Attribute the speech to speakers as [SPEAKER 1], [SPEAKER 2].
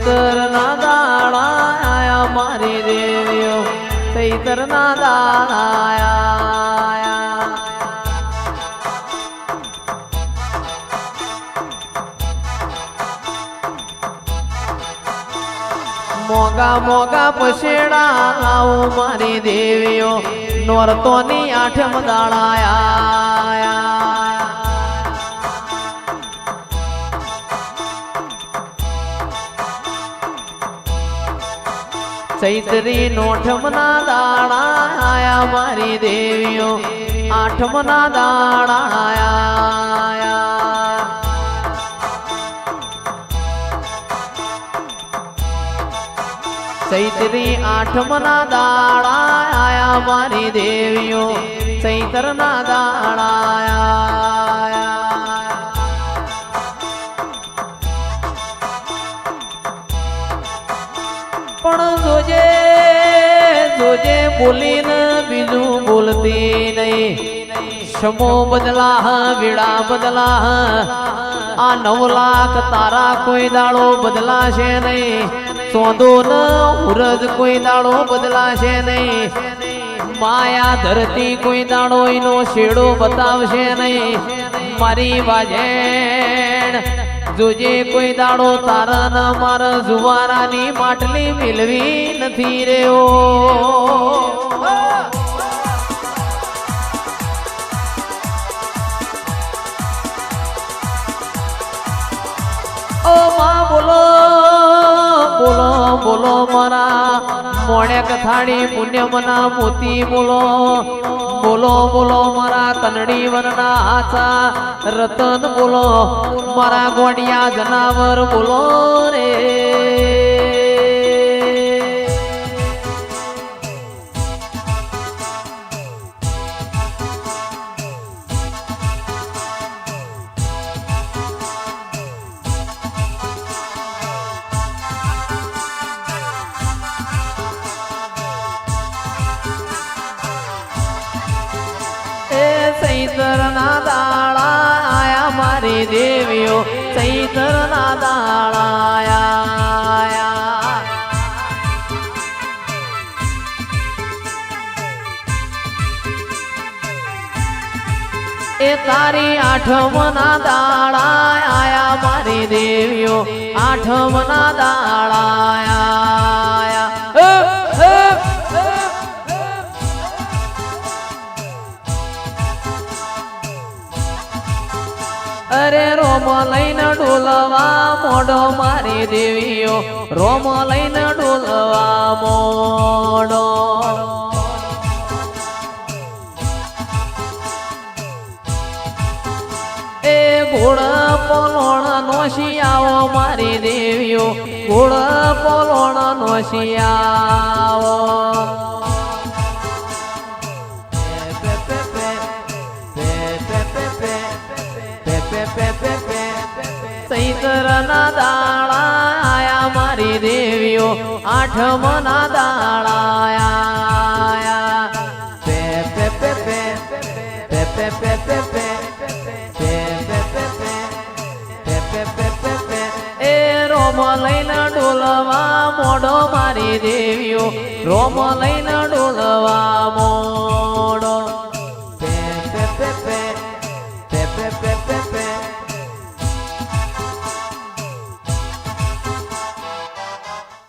[SPEAKER 1] ચૈતર ના દાડા આયા મારી દેવીઓ ચૈતર ના દાડા આયા મોગા મોગા પછેડા આવું મારી દેવીઓ નોરતોની આઠમ દાળાયા ચૈત્રી નોઠમના દાડા આયા મારી દેવીઓ આઠમના દાડા આયા ચૈત્રી આઠમના દાડા આયા મારી દેવીઓ ચૈતરના દાડા આયા પણ જોજે જોજે બોલીને બીજું બોલતી નહીં સમો બદલા વીડા બદલા આ 9 લાખ તારા કોઈ દાડો બદલાશે નહીં સોંદો ન ઉરજ કોઈ દાડો બદલાશે નહીં માયા ધરતી કોઈ દાડો એનો શેડો બતાવશે નહીં મારી વાજેણ જોજે કોઈ દાડો તારા ન મારા જુવારાની માટલી મિલવી નથી રેઓ ઓ માં બોલો બોલો બોલો મારા મોણેક થાળી પુણ્ય મના મોતી બોલો બોલો બોલો મારા કનડી વરના આચા રતન બોલો મારા ગોડિયા જનાવર બોલો રે ચૈતર ના દાડા આયા મારી દેવીઓ ચૈતર ના દાડા આયા એ તારી આઠમ ના દાડા આયા મારી દેવીઓ આઠમ ના દાડા આયા અરે રોમ લઈને ડોલવા મોઢો મારી દેવીઓ રોમ લઈને ડોલવા મોઢો એ ઘોડ પોલોણ નો શિયાવો મારી દેવીઓ ઘોડ પોલોણ નો શિયાવો ચૈતર ના દાડા આયા મારી દેવીઓ આઠમ ના દાડા આયા પે પે પે પે પે પે પે પે પે એ રોમ લઈને ડોલવા મોઢો મારી દેવીઓ રોમ લઈને ડોલવા મોઢો